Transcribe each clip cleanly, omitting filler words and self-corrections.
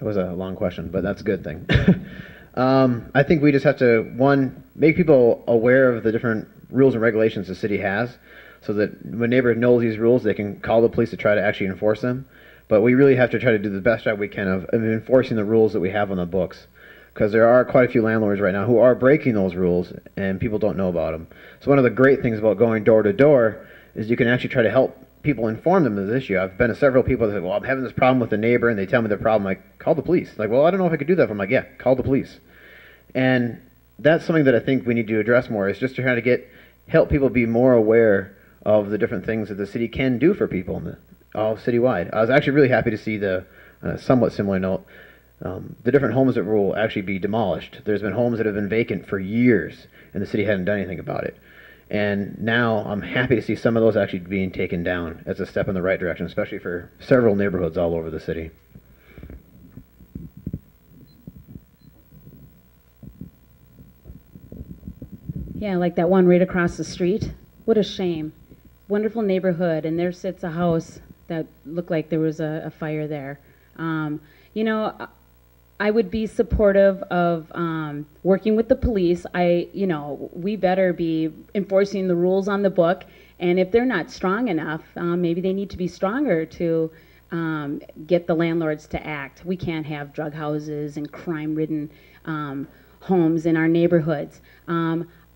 was a long question, but that's a good thing. I think we just have to, one, make people aware of the different rules and regulations the city has, so that when neighbors know these rules, they can call the police to try to actually enforce them. But we really have to try to do the best job we can of enforcing the rules that we have on the books, because there are quite a few landlords right now who are breaking those rules, and people don't know about them. So one of the great things about going door to door is you can actually try to help people inform them of this issue. I've been to several people that say, well, I'm having this problem with a neighbor, and they tell me their problem. I'm like, call the police. Like, well, I don't know if I could do that. I'm like, yeah, call the police. And that's something that I think we need to address more, is just to try to help people be more aware of the different things that the city can do for people all citywide. I was actually really happy to see the somewhat similar note, the different homes that will actually be demolished. There's been homes that have been vacant for years, and the city hadn't done anything about it. And now I'm happy to see some of those actually being taken down as a step in the right direction, especially for several neighborhoods all over the city. Yeah, like that one right across the street. What a shame. Wonderful neighborhood, and there sits a house that looked like there was a fire there. You know, I would be supportive of working with the police. We better be enforcing the rules on the book, and if they're not strong enough, maybe they need to be stronger to get the landlords to act. We can't have drug houses and crime-ridden homes in our neighborhoods.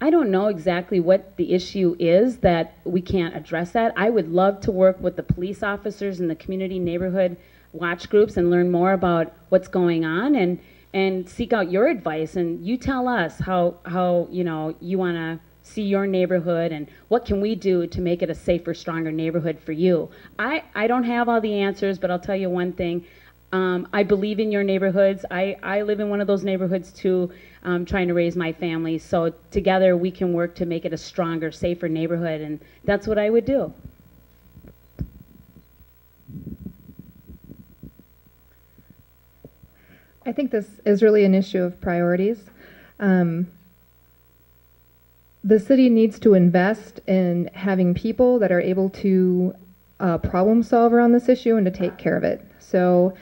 I don't know exactly what the issue is that we can't address that. I would love to work with the police officers in the community neighborhood watch groups and learn more about what's going on, and seek out your advice, and you tell us how you want to see your neighborhood, and what can we do to make it a safer, stronger neighborhood for you. I don't have all the answers, but I'll tell you one thing. I believe in your neighborhoods. I live in one of those neighborhoods too, trying to raise my family. So together we can work to make it a stronger, safer neighborhood, and that's what I would do. I think this is really an issue of priorities. The city needs to invest in having people that are able to problem solve around this issue and to take care of it. So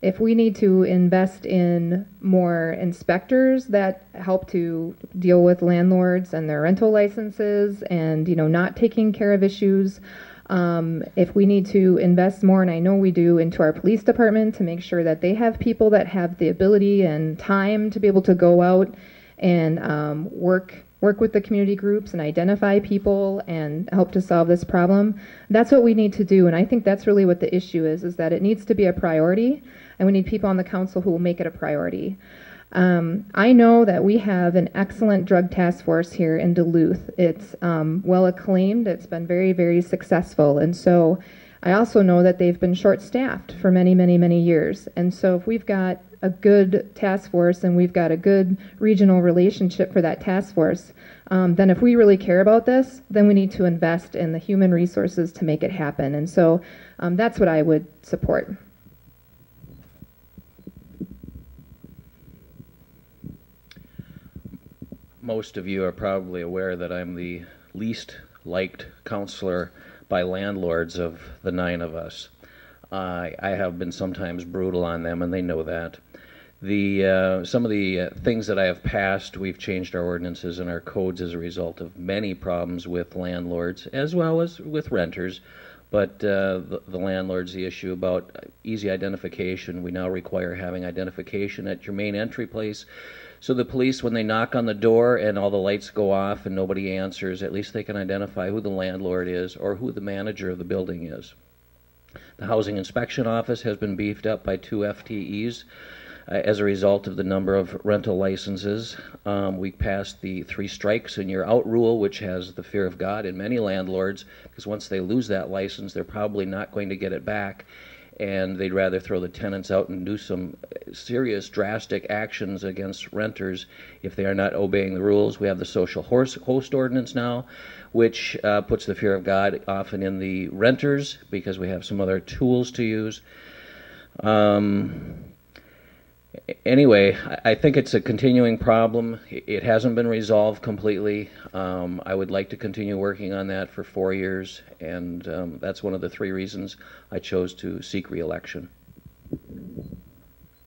if we need to invest in more inspectors that help to deal with landlords and their rental licenses and not taking care of issues, if we need to invest more, and I know we do, into our police department to make sure that they have people that have the ability and time to be able to go out and work with the community groups and identify people and help to solve this problem. That's what we need to do, and I think that's really what the issue is that it needs to be a priority, and we need people on the council who will make it a priority. I know that we have an excellent drug task force here in Duluth. It's well acclaimed. It's been very, very successful. And so I also know that they've been short-staffed for many, many, many years. And so if we've got a good task force and we've got a good regional relationship for that task force, then if we really care about this, then we need to invest in the human resources to make it happen. And so that's what I would support. Most of you are probably aware that I'm the least liked counselor by landlords of the 9 of us. I have been sometimes brutal on them, and they know that. Some of the things that I have passed, we've changed our ordinances and our codes as a result of many problems with landlords as well as with renters. But the landlords, the issue about easy identification, we now require having identification at your main entry place. So the police, when they knock on the door and all the lights go off and nobody answers, at least they can identify who the landlord is or who the manager of the building is. The Housing Inspection Office has been beefed up by 2 FTEs as a result of the number of rental licenses. We passed the 3 strikes and you're out rule, which has the fear of God in many landlords, because once they lose that license, they're probably not going to get it back, and they'd rather throw the tenants out and do some serious drastic actions against renters if they are not obeying the rules. We have the social host ordinance now, which puts the fear of God often in the renters because we have some other tools to use. Anyway, I think it's a continuing problem. It hasn't been resolved completely. I would like to continue working on that for 4 years, and that's one of the 3 reasons I chose to seek re-election.